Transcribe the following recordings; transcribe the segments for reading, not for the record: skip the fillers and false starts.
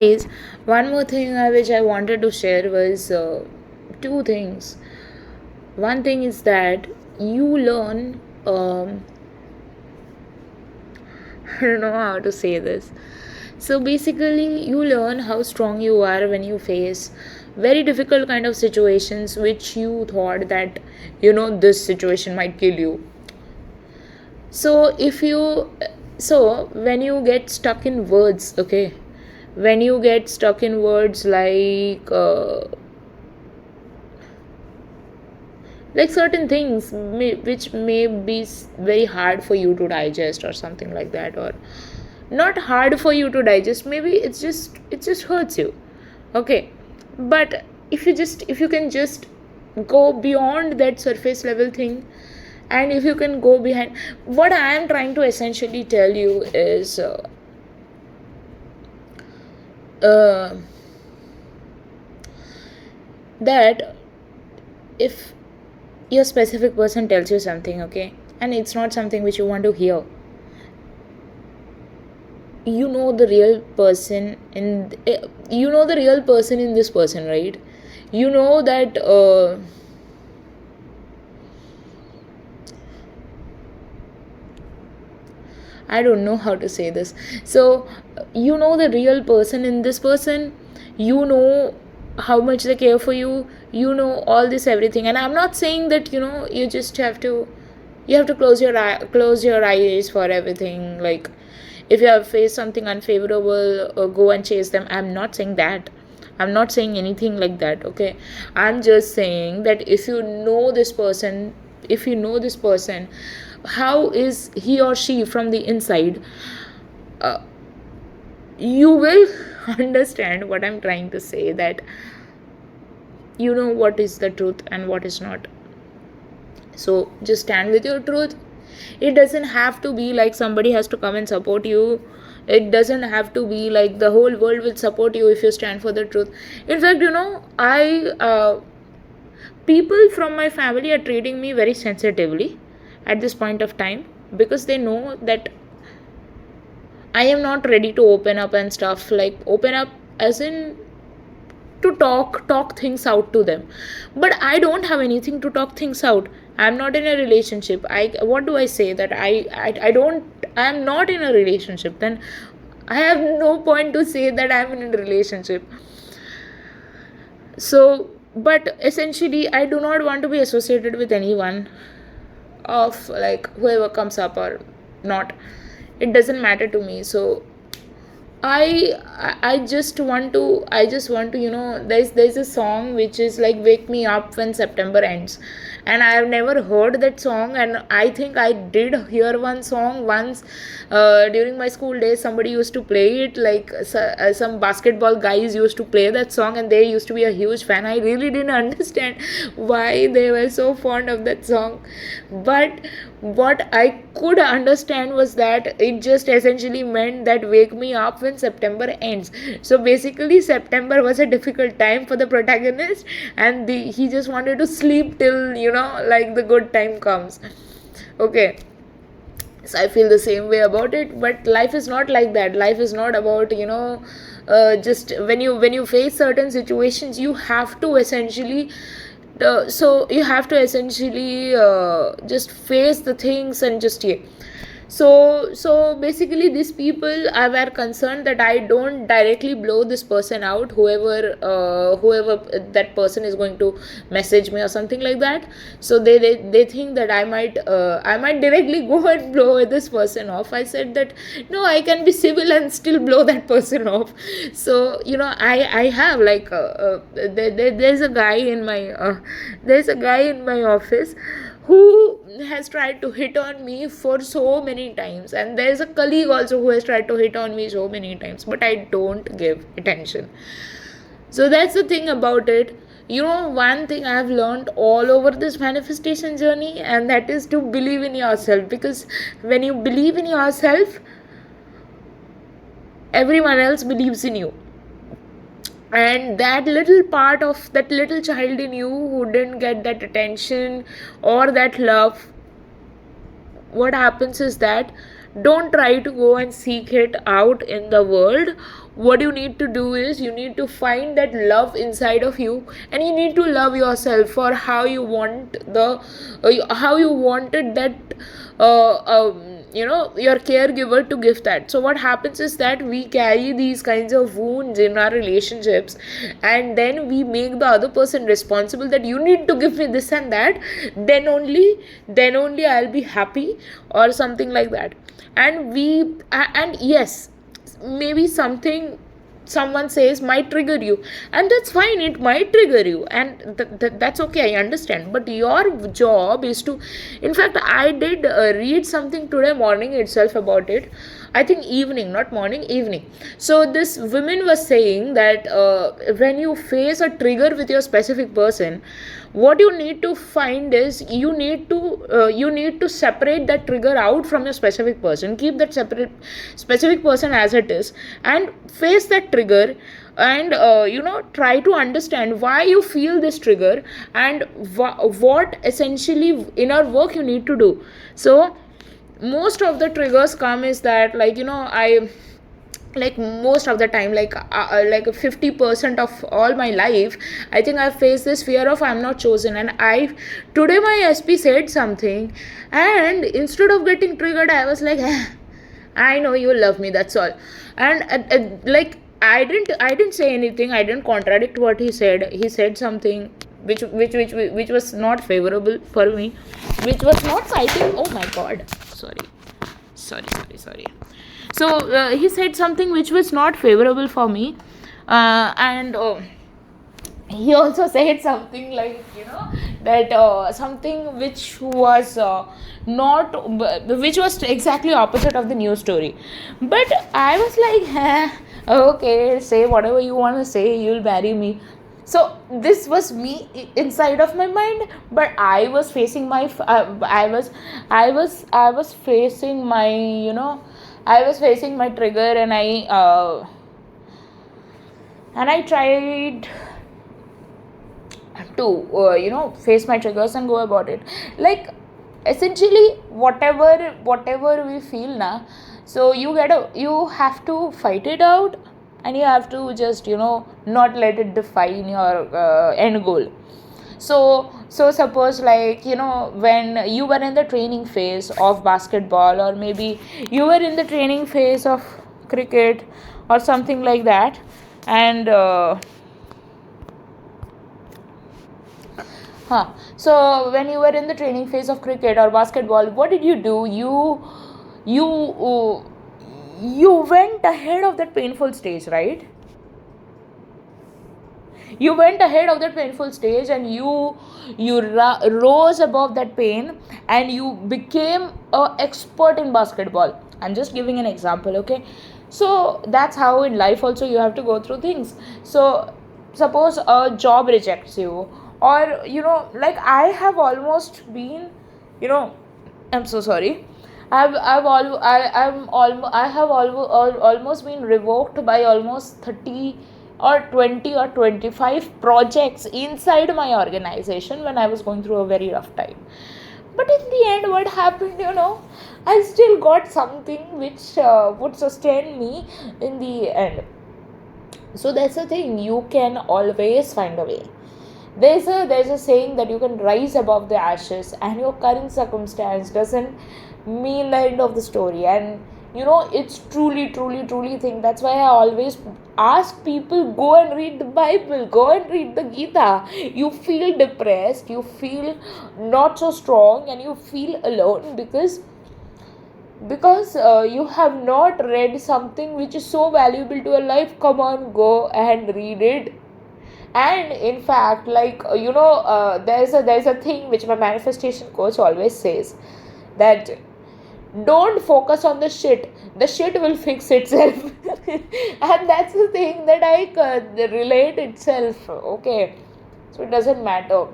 Is one more thing which I wanted to share was two things. One thing is that you learn. I don't know how to say this. So basically, you learn how strong you are when you face very difficult kind of situations which you thought that this situation might kill you. So if you so when you get stuck in words, okay, when you get stuck in words like certain things which may be very hard for you to digest or something like that, or not hard for you to digest, maybe it just hurts you, okay. But if you can just go beyond that surface level thing, and if you can go behind, what I am trying to essentially tell you is uh, that if your specific person tells you something, okay, and it's not something which you want to hear, you know the real person in the real person in this person, right? You know that I don't know how to say this. So you know the real person in this person, you know how much they care for you, you know all this everything. And I'm not saying that you just have to close your eyes for everything. Like, if you have faced something unfavorable, go and chase them. I'm not saying that. I'm not saying anything like that, okay. I'm just saying that if you know this person, how is he or she from the inside, uh, you will understand what I'm trying to say, that you know what is the truth and what is not. So just stand with your truth. It doesn't have to be like somebody has to come and support you. It doesn't have to be like the whole world will support you if you stand for the truth. In fact, I people from my family are treating me very sensitively at this point of time, because they know that I am not ready to open up and stuff, like open up as in to talk things out to them. But I don't have anything to talk things out. I'm not in a relationship. I What do I say? That I don't I'm not in a relationship. Then I have no point to say that I'm in a relationship. So, but essentially, I do not want to be associated with anyone of like whoever comes up or not. It doesn't matter to me. So I just want to there's a song which is like "Wake Me Up When September Ends," and I have never heard that song. And I think I did hear one song once during my school days. Somebody used to play it, like some basketball guys used to play that song, and they used to be a huge fan. I really didn't understand why they were so fond of that song, but what I could understand was that it just essentially meant that wake me up when September ends. So basically, September was a difficult time for the protagonist, and he just wanted to sleep till like the good time comes. Okay, so I feel the same way about it. But life is not like that. Life is not about just when you face certain situations, you have to essentially so you have to essentially just face the things and just, yeah. So basically, these people were concerned that I don't directly blow this person out, whoever that person is going to message me or something like that. So they think that I might directly go and blow this person off. I said that no, I can be civil and still blow that person off. So I have like there's a guy in my office who has tried to hit on me for so many times, and there's a colleague also who has tried to hit on me so many times, but I don't give attention. So that's the thing about it. One thing I've learned all over this manifestation journey, and that is to believe in yourself, because when you believe in yourself, everyone else believes in you. And that little child in you who didn't get that attention or that love, what happens is that don't try to go and seek it out in the world. what you need to do is you need to find that love inside of you, and you need to love yourself for how you want how you wanted that uh, your caregiver to give that. So what happens is that we carry these kinds of wounds in our relationships, and then we make the other person responsible, that you need to give me this and that, then only I'll be happy, or something like that. And yes, maybe something someone says might trigger you, and that's fine, it might trigger you, and that's okay, I understand. But your job is to, in fact, I did read something today morning itself about it. I think evening, not morning, evening. So this woman was saying that when you face a trigger with your specific person, what you need to find is you need to separate that trigger out from your specific person, keep that separate specific person as it is, and face that trigger, and try to understand why you feel this trigger, and what essentially inner work you need to do. So most of the triggers come is that, I, like, most of the time, like 50% of all my life, I think I've faced this fear of I'm not chosen. And I today my SP said something, and instead of getting triggered, I was like, I know you love me, that's all. And like, I didn't say anything, I didn't contradict what he said. He said something which was not favorable for me, which was not citing, oh my god, sorry. So he said something which was not favorable for me, and he also said something like, that something which was not which was exactly opposite of the news story. But I was like, okay, say whatever you want to say, you'll marry me. So this was me inside of my mind, but I was facing my I was facing my, I was facing my trigger, and I tried to face my triggers and go about it. Like, essentially, whatever we feel now, so you have to fight it out, and you have to just not let it define your end goal. So suppose, like, when you were in the training phase of basketball, or maybe you were in the training phase of cricket or something like that, and so when you were in the training phase of cricket or basketball, what did you do? You went ahead of that painful stage, right? You went ahead of that painful stage, and you rose above that pain, and you became an expert in basketball. I'm just giving an example, okay? So that's how in life also you have to go through things. So suppose a job rejects you, or like, I have almost been, I'm so sorry. I have almost been revoked by almost 30 or 20 or 25 projects inside my organization when I was going through a very rough time. But in the end, what happened, I still got something which would sustain me in the end. So that's the thing, you can always find a way. There's a saying that you can rise above the ashes, and your current circumstance doesn't mean the end of the story. And it's truly thing. That's why I always ask people, go and read the Bible, go and read the Gita. You feel depressed, you feel not so strong, and you feel alone because you have not read something which is so valuable to your life. Come on, go and read it. And in fact, like, there's a thing which my manifestation coach always says, that don't focus on the shit will fix itself. And that's the thing that I relate itself, okay? So it doesn't matter.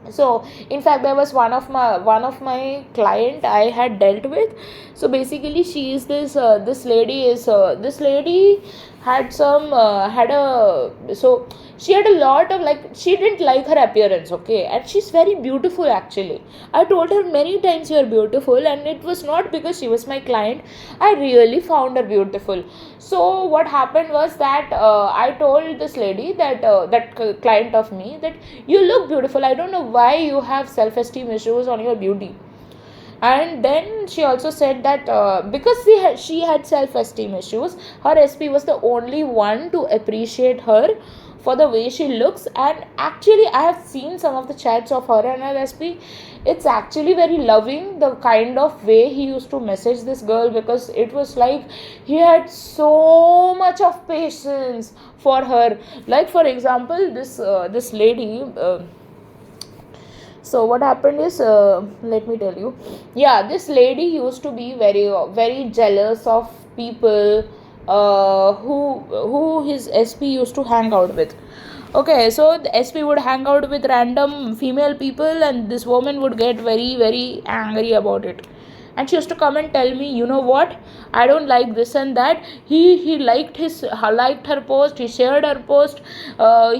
So in fact, there was one of my client I had dealt with. So basically, she is this lady had some had a so she had a lot of, like, she didn't like her appearance, okay, and she's very beautiful actually. I told her many times, you're beautiful, and it was not because she was my client. I really found her beautiful. So what happened was that I told this lady that client of me, that you look beautiful, I don't know why you have self esteem issues on your beauty. And then she also said that because she had self esteem issues, her SP was the only one to appreciate her for the way she looks. And actually, I have seen some of the chats of her and her SP. It's actually very loving, the kind of way he used to message this girl, because it was like he had so much of patience for her. Like, for example, this lady, so what happened is, let me tell you, yeah, this lady used to be very very jealous of people who his SP used to hang out with. Okay, so the SP would hang out with random female people, and this woman would get very very angry about it. And she used to come and tell me, you know what, I don't like this and that. He liked her post, he shared her post,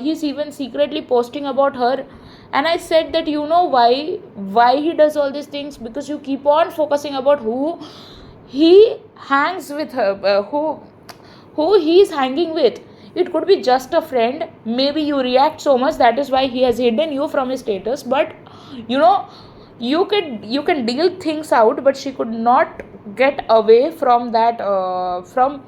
he's even secretly posting about her. And I said that, you know why he does all these things, because you keep on focusing about who he hangs with her, who he is hanging with. It could be just a friend, maybe you react so much, that is why he has hidden you from his status. But you know, you can deal things out, but she could not get away from that, from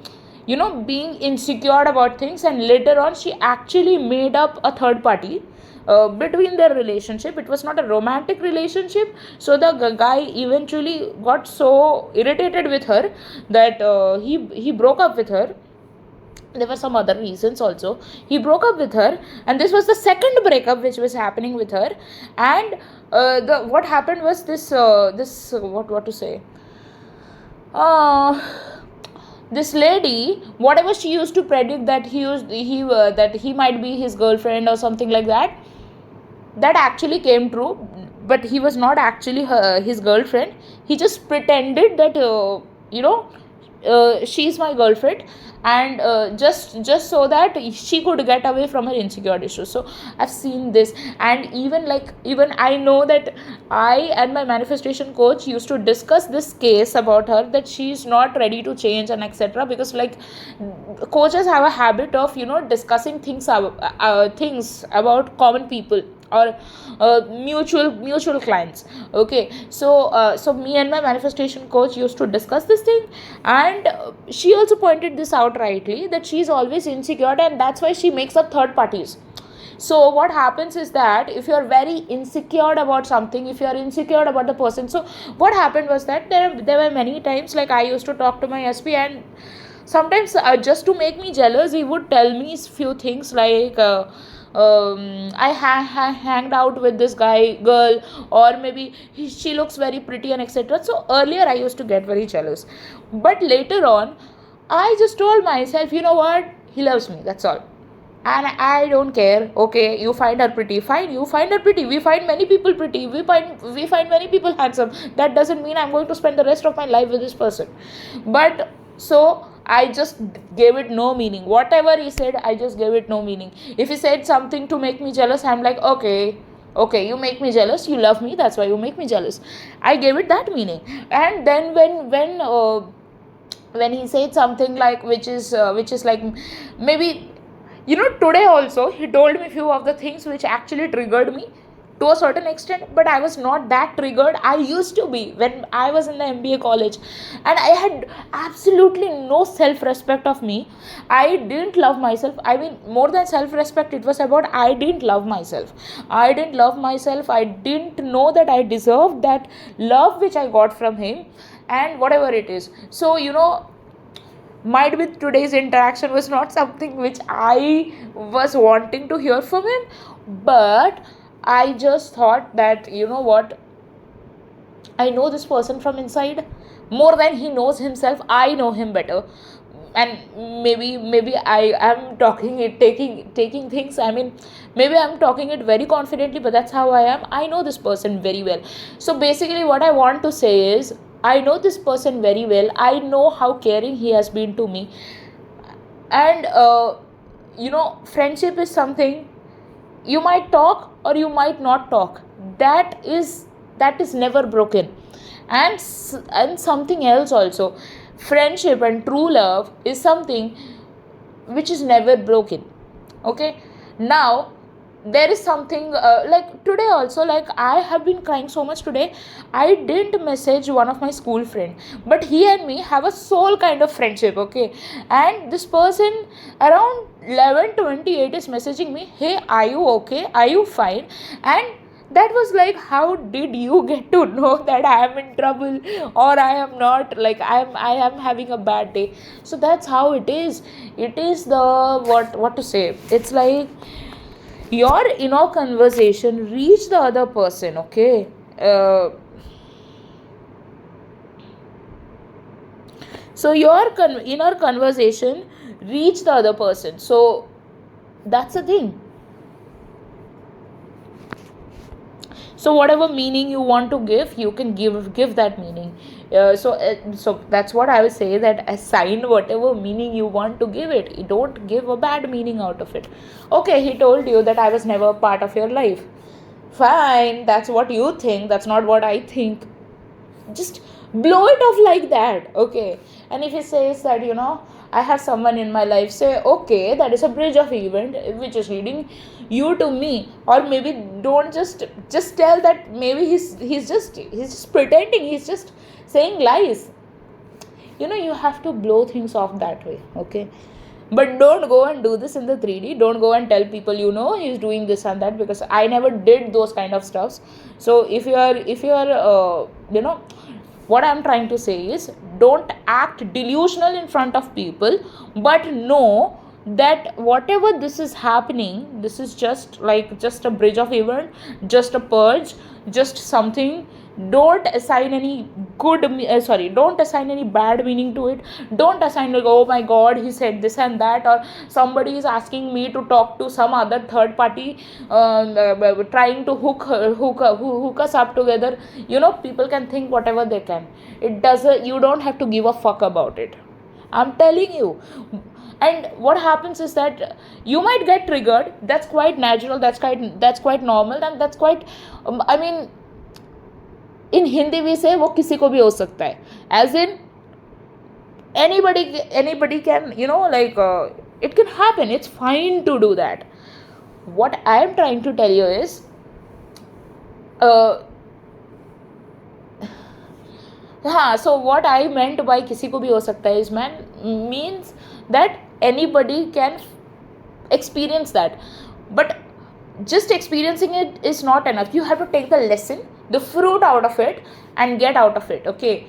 being insecure about things. And later on, she actually made up a third party between their relationship. It was not a romantic relationship, so the guy eventually got so irritated with her that he broke up with her. There were some other reasons also. He broke up with her, and this was the second breakup which was happening with her. And the what happened was this what to say, uh this lady, whatever she used to predict, that that he might be his girlfriend or something like that, that actually came true. But he was not actually his girlfriend. He just pretended that she's my girlfriend, and just so that she could get away from her insecure issues. So I've seen this. And even I know that I and my manifestation coach used to discuss this case about her, that she's not ready to change and etc. Because, like, coaches have a habit of discussing things about common people, or mutual clients. Okay, so me and my manifestation coach used to discuss this thing. And she also pointed this out rightly, that she's always insecure, and that's why she makes up third parties. So what happens is that if you're very insecure about something, if you're insecure about the person, so what happened was that there were many times, like, I used to talk to my SP, and sometimes just to make me jealous, he would tell me few things like, I hanged out with this girl, or maybe she looks very pretty and etc. So earlier I used to get very jealous, but later on I just told myself, you know what, he loves me, that's all. And I don't care. Okay, you find her pretty, fine, you find her pretty, we find many people pretty, we find many people handsome. That doesn't mean I'm going to spend the rest of my life with this person. But so I just gave it no meaning. Whatever he said, I just gave it no meaning. If he said something to make me jealous, I'm like, okay, you make me jealous, you love me, that's why you make me jealous. I gave it that meaning. And then when he said something like, which is like, maybe, today also he told me few of the things which actually triggered me to a certain extent. But I was not that triggered. I used to be when I was in the MBA college, and I had absolutely no self respect of me. I didn't love myself. I mean, more than self respect, it was about, I didn't love myself. I didn't know that I deserved that love which I got from him, and whatever it is. So might be today's interaction was not something which I was wanting to hear from him, but I just thought that, you know what, I know this person from inside more than he knows himself. I know him better. And maybe I am talking it, taking things, I mean, maybe I'm talking it very confidently, but that's how I am. I know this person very well. So basically what I want to say is, I know this person very well. I know how caring he has been to me. And friendship is something you might talk or you might not talk. That is never broken. And something else also, friendship and true love is something which is never broken. Okay. Now there is something, like today also, like I have been crying so much today. I didn't message one of my school friend, but he and me have a soul kind of friendship. Okay. And this person around 11:28 is messaging me, hey, are you okay, are you fine? And that was like, how did you get to know that I am in trouble, or I am not, like I am having a bad day? So that's how it is. It is the, what to say, it's like your inner conversation reach the other person. Okay. So your inner conversation reach the other person. So that's the thing. So whatever meaning you want to give, you can give that meaning. So that's what I would say, that assign whatever meaning you want to give it. You don't give a bad meaning out of it. Okay, he told you that I was never a part of your life. Fine, that's what you think, that's not what I think. Just blow it off like that. Okay. And if he says that, I have someone in my life, say, okay, that is a bridge of event which is leading you to me. Or maybe don't just tell that maybe he's just pretending, he's just saying lies. You have to blow things off that way. Okay. But don't go and do this in the 3D. Don't go and tell people, he's doing this and that, because I never did those kind of stuffs. So if you are what I'm trying to say is, don't act delusional in front of people, but know that whatever this is happening, this is just a bridge of event, just a purge, just something. Don't assign any don't assign any bad meaning to it. Don't assign like, oh my god, he said this and that, or somebody is asking me to talk to some other third party, trying to hook us up together. People can think whatever they can. You don't have to give a fuck about it. I'm telling you. And what happens is that you might get triggered. That's quite natural, that's quite normal, and that's quite, in Hindi we say वो किसी को भी हो सकता है, as in anybody can, it can happen. It's fine to do that. What I am trying to tell you is, so what I meant by किसी को भी हो सकता है is, means that anybody can experience that. But just experiencing it is not enough. You have to take the lesson, the fruit out of it, and get out of it. Okay.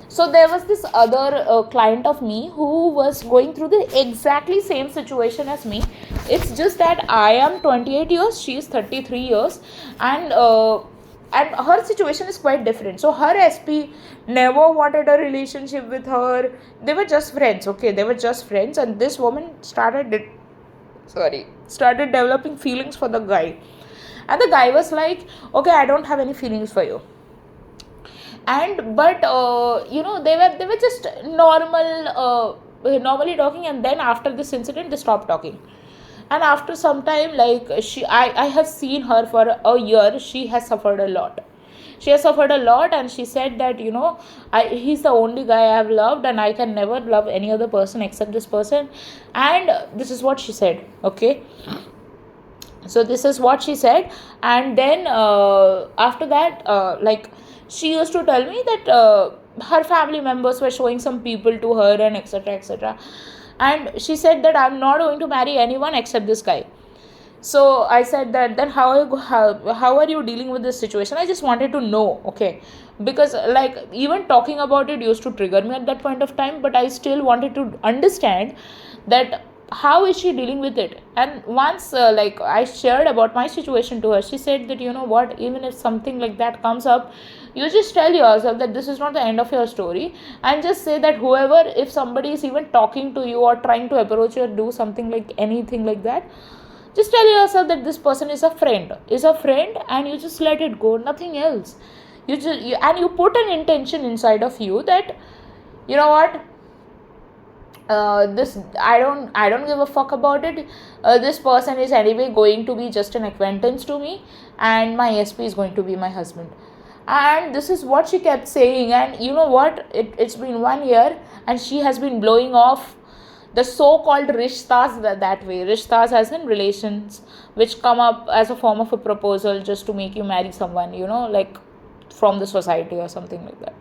So there was this other client of me who was going through the exactly same situation as me. It's just that I am 28 years, she is 33 years, and her situation is quite different. So her SP never wanted a relationship with her. They were just friends. Okay, they were just friends, and this woman started developing feelings for the guy. And the guy was like, okay, I don't have any feelings for you. But they were just normally talking, and then after this incident they stopped talking. And after some time, like I have seen her for a year. She has suffered a lot. And she said that, he's the only guy I have loved, and I can never love any other person except this person. And this is what she said. Okay. So this is what she said. And then after that, she used to tell me that her family members were showing some people to her, and etc. And she said that I'm not going to marry anyone except this guy. So I said that, then how are you dealing with this situation? I just wanted to know. Okay. Because even talking about it used to trigger me at that point of time, but I still wanted to understand that how is she dealing with it. And once I shared about my situation to her, she said that, what, even if something like that comes up, you just tell yourself that this is not the end of your story, and just say that if somebody is even talking to you or trying to approach you or do something like anything like that, just tell yourself that this person is a friend, and you just let it go, nothing else. And you put an intention inside of you that, this I don't give a fuck about it. This person is anyway going to be just an acquaintance to me, and my SP is going to be my husband. And this is what she kept saying. And you know what, it's been 1 year, and she has been blowing off the so-called rishtas that way. Rishtas as in relations, which come up as a form of a proposal just to make you marry someone, like from the society or something like that.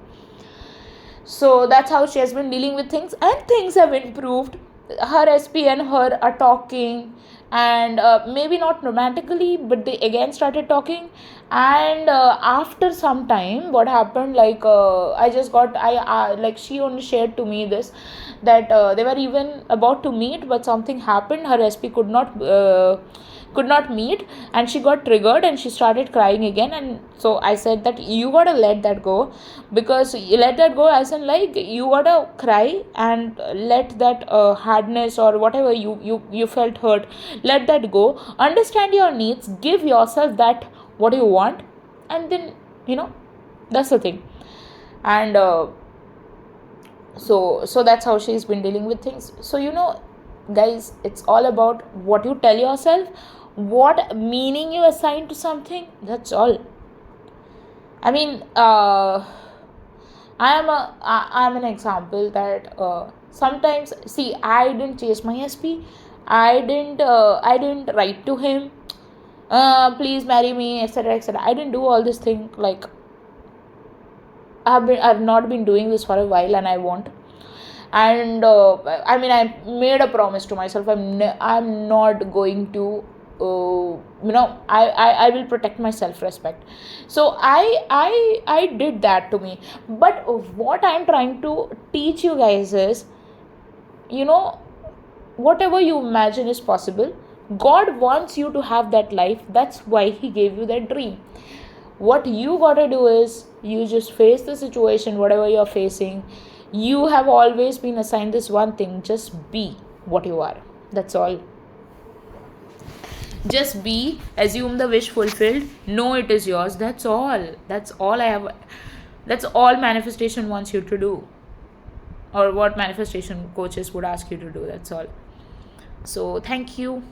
So that's how she has been dealing with things, and things have improved. Her SP and her are talking, and maybe not romantically, but they again started talking. And after some time, what happened, like I just got I like, she only shared to me this, that they were even about to meet, but something happened. Her SP could not meet, and she got triggered and she started crying again. And so I said that you gotta let that go, because you let that go as in, like, you gotta cry and let that hardness or whatever you felt hurt, let that go. Understand your needs, give yourself that what you want, and then, that's the thing. And so that's how she's been dealing with things. So, guys, it's all about what you tell yourself, what meaning you assign to something. That's all. I mean, I'm an example that sometimes, see, I didn't chase my SP. I didn't write to him, please marry me, etc., etc. I didn't do all this thing. Like, I've not been doing this for a while, and I won't. And I mean, I made a promise to myself. I'm not going to, I will protect my self-respect. So I did that to me. But what I'm trying to teach you guys is, you know whatever you imagine is possible. God wants you to have that life. That's why he gave you that dream. What you gotta do is, you just face the situation, whatever you're facing. You have always been assigned this one thing: just be what you are. That's all. Just be, assume the wish fulfilled, know it is yours. That's all manifestation wants you to do, or what manifestation coaches would ask you to do. That's all. So thank you.